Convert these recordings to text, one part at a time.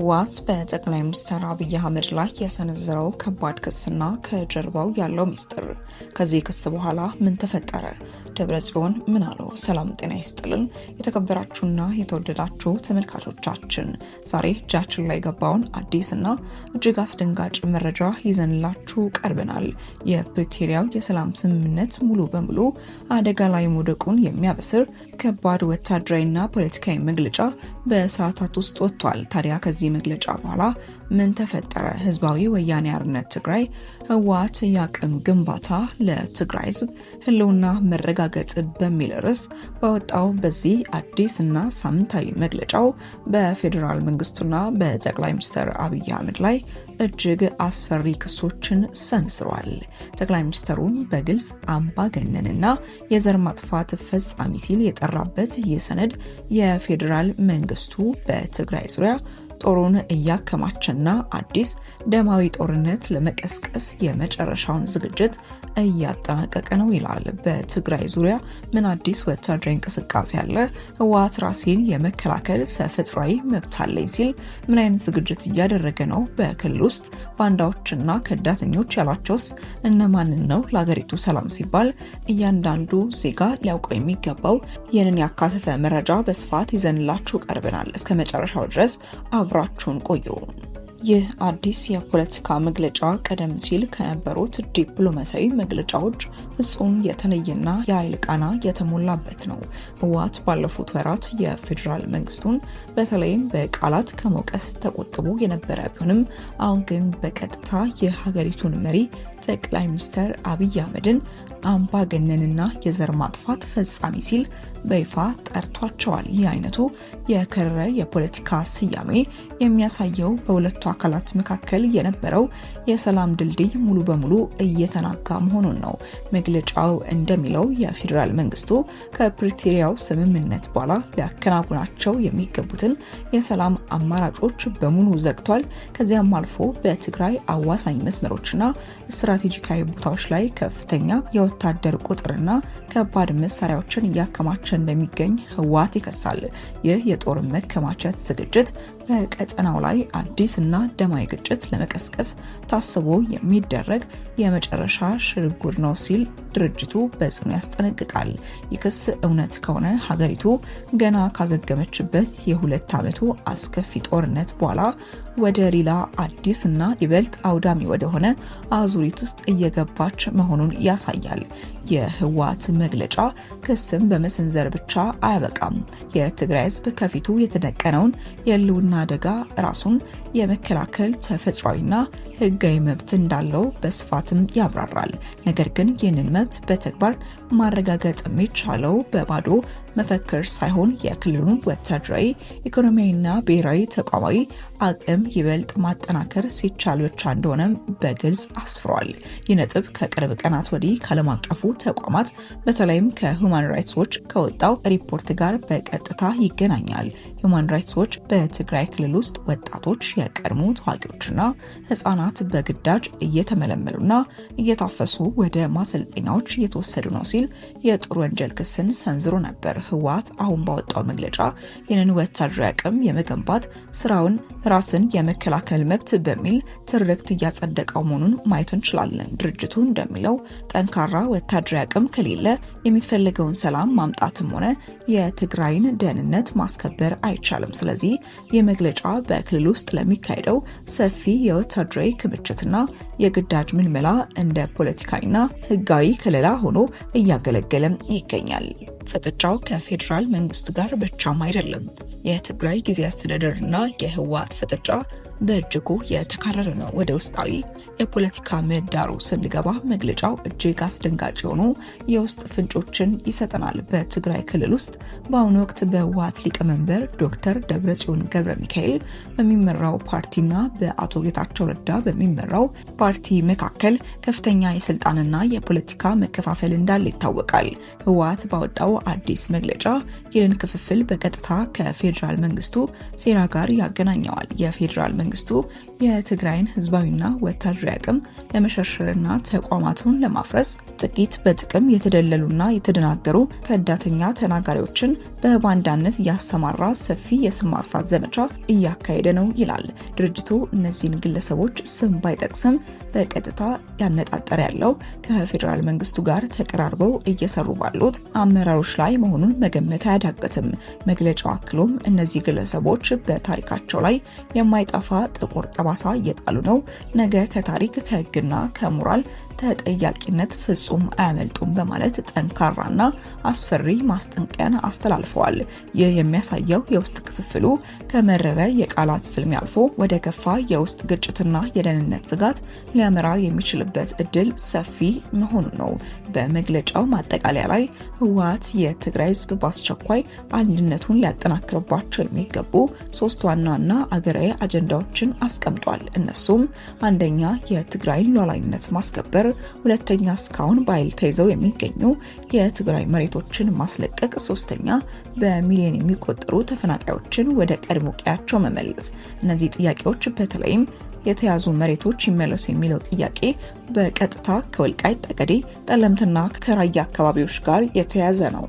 ህወሓት በጠቅላይ ሚኒስትር አብይ አህመድ ላይ የሰነዘረው ከባድ ክስና ከጀርባው ያለው ሚስጥር። ከዚህ ክስ በኋላ ምን ተፈጠረ? ደብረጽዮን ምን አለው? ሰላም ጤና ይስጥልን የተከበራችሁና የተወደዳችሁ ተመልካቾቻችን፣ ዛሬ እጃችን ላይ ገባውን አዲስና እጅግ አስደንጋጭ መረጃ ይዘንላችሁ ቀርበናል። የፕሪቶሪያው የሰላም ስምምነት ሙሉ በሙሉ አደጋ ላይ መውደቁን የሚያበስር ከባድ ወታደራዊና ፖለቲካዊ መግለጫ በሰዓታት ውስጥ ወጥቷል። ታዲያ ከዚህ መግለጫ በኋላ ምን ተፈጠረ? ህዝባዊ ወያኔ ሓርነት ትግራይ ህወሓት የአቅም ግንባታ ለትግራይ ህዝብ ህልውና መረጋገጥ በሚል ርዕስ ባወጣው በዚህ አዲስና ሳምንታዊ መግለጫው በፌዴራል መንግስቱና በጠቅላይ ሚኒስትር አብይ አህመድ ላይ እጅግ አስፈሪ ክሶችን ሰንዝሯል። ጠቅላይ ሚኒስትሩን በግልጽ አምባገነንና የዘር ማጥፋት ፈጻሚ ሲል የጠራበት ይህ ሰነድ የፌዴራል መንግስቱ በትግራይ ዙሪያ ጦሩን እያከማቸና አዲስ ደማዊ ጦርነት ለመቀስቀስ የመጨረሻውን ዝግጅት እያጠናቀቀ ነው ይላል። በትግራይ ዙሪያ ምን አዲስ ወታደራዊ እንቅስቃሴ አለ? ህወሓት ራሴን የመከላከል ተፈጥሯዊ መብት አለኝ ሲል ምን አይነት ዝግጅት እያደረገ ነው? በክልል ውስጥ ባንዳዎችና ከዳተኞች ያሏቸውስ እነማንን ነው? ለሀገሪቱ ሰላም ሲባል እያንዳንዱ ዜጋ ሊያውቀው የሚገባው ይህንን ያካተተ መረጃ በስፋት ይዘንላችሁ ቀርበናል። እስከ መጨረሻው ድረስ አብራችሁን ቆዩ። ይህ አዲስ የፖለቲካ መግለጫ ቀደም ሲል ከነበሩት ዲፕሎማሲያዊ መግለጫዎች ፍጹም የተለየና የኃይል ቃና የተሞላበት ነው። ህወሓት ባለፉት ወራት የፌዴራል መንግስቱን በተለይም በቃላት ከመውቀስ ተቆጥቦ የነበረ ቢሆንም አሁን ግን በቀጥታ የሀገሪቱን መሪ ጠቅላይ ሚኒስትር አብይ አህመድን አምባገነንና የዘር ማጥፋት ፈጻሚ ሲል በይፋ ጠርቷቸዋል። ይህ አይነቱ የከረረ የፖለቲካ ስያሜ የሚያሳየው በሁለቱ አካላት መካከል የነበረው የሰላም ድልድይ ሙሉ በሙሉ እየተናጋ መሆኑን ነው። መግለጫው እንደሚለው የፌዴራል መንግስቱ ከፕሪቶሪያው ስምምነት በኋላ ሊያከናውናቸው የሚገቡትን የሰላም አማራጮች በሙሉ ዘግቷል። ከዚያም አልፎ በትግራይ አዋሳኝ መስመሮችና ስትራቴጂካዊ ቦታዎች ላይ ከፍተኛ የወታደር ቁጥርና ከባድ መሳሪያዎችን እያከማቸ እንደሚገኝ ህወሓት ይከሳል። ይህ የጦር መከማቸት ዝግጅት በቀጠናው ላይ አዲስና ደማዊ ግጭት ለመቀስቀስ ታስቦ የሚደረግ የመጨረሻ ሽርጉድ ነው ሲል ድርጅቱ በጽኑ ያስጠነቅቃል። ይህ ክስ እውነት ከሆነ ሀገሪቱ ገና ካገገመችበት የሁለት ዓመቱ አስከፊ ጦርነት በኋላ ወደ ሌላ አዲስና ይበልጥ አውዳሚ ወደሆነ አዙሪት ውስጥ እየገባች መሆኑን ያሳያል። የህወሓት መግለጫ ክስም በመሰንዘር ብቻ አያበቃም። የትግራይ ህዝብ ከፊቱ የተደቀነውን የህልውና አደጋ ራሱን የመከላከል ተፈጥሯዊና ህጋዊ መብት እንዳለው በስፋትም ያብራራል። ነገር ግን ይህንን መብት በተግባር ማረጋገጥ የሚቻለው በባዶ መፈክር ሳይሆን የክልሉን ወታደራዊ፣ ኢኮኖሚያዊና ብሔራዊ ተቋማዊ አቅም ይበልጥ ማጠናከር ሲቻል ብቻ እንደሆነም በግልጽ አስፍሯል። ይህ ነጥብ ከቅርብ ቀናት ወዲህ ከዓለም አቀፉ ተቋማት በተለይም ከሁማን ራይትስ ዎች ከወጣው ሪፖርት ጋር በቀጥታ ይገናኛል። ሁማን ራይትስ ዎች በትግራይ ክልል ውስጥ ወጣቶች፣ የቀድሞ ተዋጊዎችና ህጻናት በግዳጅ እየተመለመሉና እየታፈሱ ወደ ማሰልጠኛዎች እየተወሰዱ ነው ሲል የጦር ወንጀል ክስን ሰንዝሮ ነበር። ህወሓት አሁን ባወጣው መግለጫ ይህንን ወታደራዊ አቅም የመገንባት ስራውን ራስን የመከላከል መብት በሚል ትርክት እያጸደቀው መሆኑን ማየት እንችላለን። ድርጅቱ እንደሚለው ጠንካራ ወታደራዊ አቅም ከሌለ የሚፈልገውን ሰላም ማምጣትም ሆነ የትግራይን ደህንነት ማስከበር አይቻልም። ስለዚህ ይህ መግለጫ በክልል ውስጥ ለሚካሄደው ሰፊ የወታደራዊ ክምችትና የግዳጅ ምልመላ እንደ ፖለቲካዊና ህጋዊ ከለላ ሆኖ እያገለገለም ይገኛል። ፍጥጫው ከፌዴራል መንግስት ጋር ብቻም አይደለም። የትግራይ ጊዜያዊ አስተዳደርና የህወሓት ፍጥጫ በእጅጉ የተካረረ ነው። ወደ ውስጣዊ የፖለቲካ ምህዳሩ ስንገባ መግለጫው እጅግ አስደንጋጭ የሆኑ የውስጥ ፍንጮችን ይሰጠናል። በትግራይ ክልል ውስጥ በአሁኑ ወቅት በህወሓት ሊቀመንበር ዶክተር ደብረጽዮን ገብረ ሚካኤል በሚመራው ፓርቲና በአቶ ጌታቸው ረዳ በሚመራው ፓርቲ መካከል ከፍተኛ የስልጣንና የፖለቲካ መከፋፈል እንዳለ ይታወቃል። ህወሓት ባወጣው አዲስ መግለጫ ይህንን ክፍፍል በቀጥታ ከፌዴራል መንግስቱ ሴራ ጋር ያገናኘዋል። የፌዴራል መንግስቱ የትግራይን ህዝባዊና ወታደራዊ አቅም ለመሸርሸርና ተቋማቱን ለማፍረስ ጥቂት በጥቅም የተደለሉና የተደናገሩ ከዳተኛ ተናጋሪዎችን በባንዳነት ያሰማራ ሰፊ የስም ማጥፋት ዘመቻ እያካሄደ ነው ይላል ድርጅቱ። እነዚህን ግለሰቦች ስም ባይጠቅስም በቀጥታ ያነጣጠረ ያለው ከፌዴራል መንግስቱ ጋር ተቀራርበው እየሰሩ ባሉት አመራሮች ላይ መሆኑን መገመት አያዳግትም። መግለጫው አክሎም እነዚህ ግለሰቦች በታሪካቸው ላይ የማይጠፋ ጥቁር ጠባሳ እየጣሉ ነው። ነገ ከታሪክ ከህግና ከሞራል ተጠያቂነት ፍጹም አያመልጡም በማለት ጠንካራና አስፈሪ ማስጠንቀቂያን አስተላልፈዋል። ይህ የሚያሳየው የውስጥ ክፍፍሉ ከመረረ የቃላት ፍልሚያ አልፎ ወደ ከፋ የውስጥ ግጭትና የደህንነት ስጋት ሊያመራ የሚችልበት እድል ሰፊ መሆኑ ነው። በመግለጫው ማጠቃለያ ላይ ህወሓት የትግራይ ህዝብ በአስቸኳይ አንድነቱን ሊያጠናክርባቸው የሚገቡ 3 ዋና አገራዊ አጀንዳዎችን አስቀምጧል። እነሱም አንደኛ የትግራይን ሉዓላዊነት ማስከበር፣ ሁለተኛ እስካሁን በኃይል ተይዘው የሚገኙ የትግራይ መሬቶችን ማስለቀቅ፣ ሶስተኛ በሚሊዮን የሚቆጠሩ ተፈናቃዮችን ወደ ቀድሞ ቀያቸው መመለስ። እነዚህ ጥያቄዎች በተለይም የተያዙ መሬቶች ይመለሱ የሚለው ጥያቄ በቀጥታ ከወልቃይት ጠገዴ፣ ጠለምትና ከራያ አካባቢዎች ጋር የተያያዘ ነው።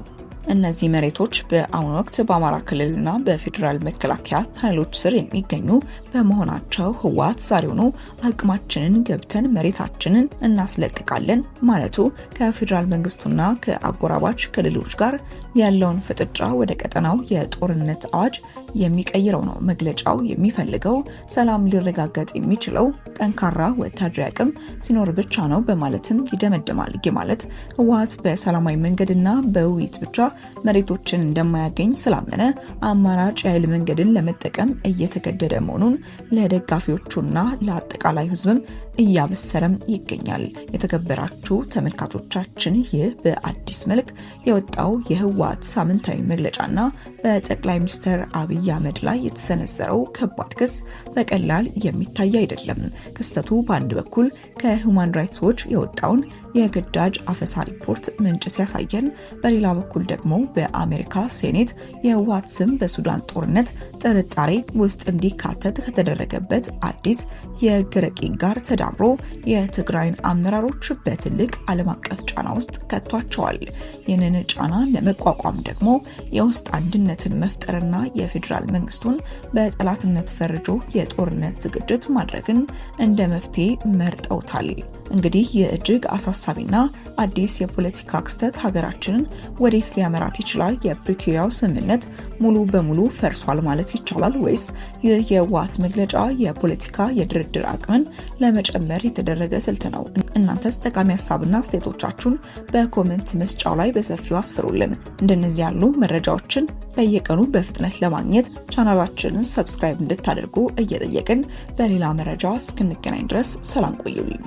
እነዚህ መሬቶች በአሁኑ ወቅት በአማራ ክልልና በፌዴራል መከላከያ ኃይሎች ስር የሚገኙ በመሆናቸው ህወሓት ዛሬውኑ አቅማችንን ገብተን መሬታችንን እናስለቅቃለን ማለቱ ከፌዴራል መንግስቱና ከአጎራባች ክልሎች ጋር ያለውን ፍጥጫ ወደ ቀጠናው የጦርነት አዋጅ የሚቀይረው ነው። መግለጫው የሚፈልገው ሰላም ሊረጋገጥ የሚችለው ጠንካራ ወታደራዊ አቅም ሲኖር ብቻ ነው በማለትም ይደመድማል። ይህ ማለት ህወሓት በሰላማዊ መንገድና በውይይት ብቻ መሬቶችን እንደማያገኝ ስላመነ አማራጭ የኃይል መንገድን ለመጠቀም እየተገደደ መሆኑን ለደጋፊዎቹና ለአጠቃላይ ህዝብም እያበሰረም ይገኛል። የተከበራችሁ ተመልካቾቻችን ይህ በአዲስ መልክ የወጣው የህወሓት ሳምንታዊ መግለጫና በጠቅላይ ሚኒስትር አብይ አህመድ ላይ የተሰነዘረው ከባድ ክስ በቀላል የሚታይ አይደለም። ክስተቱ በአንድ በኩል ከሁማን ራይትስ ዎች የወጣውን የግዳጅ አፈሳ ሪፖርት ምንጭ ሲያሳየን፣ በሌላ በኩል ደግሞ በአሜሪካ ሴኔት የህወሓት ስም በሱዳን ጦርነት ጥርጣሬ ውስጥ እንዲካተት ከተደረገበት አዲስ የህግ ረቂቅ ጋር ተዳምሮ የትግራይን አመራሮች በትልቅ ዓለም አቀፍ ጫና ውስጥ ከቷቸዋል። ይህንን ጫና ለመቋቋም ደግሞ የውስጥ አንድነትን መፍጠርና የፌዴራል መንግስቱን በጠላትነት ፈርጆ የጦርነት ዝግጅት ማድረግን እንደ መፍትሄ መርጠውታል። እንግዲህ የእጅግ አሳሳቢና አዲስ የፖለቲካ ክስተት ሀገራችንን ወዴት ሊያመራት ይችላል? የፕሪቶሪያው ስምምነት ሙሉ በሙሉ ፈርሷል ማለት ይቻላል ወይስ ይህ የህወሓት መግለጫ የፖለቲካ የድርድር አቅምን ለመጨመር የተደረገ ስልት ነው? እናንተስ ጠቃሚ ሀሳብና አስተያየቶቻችሁን በኮሜንት መስጫው ላይ በሰፊው አስፍሩልን። እንደነዚህ ያሉ መረጃዎችን በየቀኑ በፍጥነት ለማግኘት ቻናላችንን ሰብስክራይብ እንድታደርጉ እየጠየቅን በሌላ መረጃ እስክንገናኝ ድረስ ሰላም ቆዩልኝ።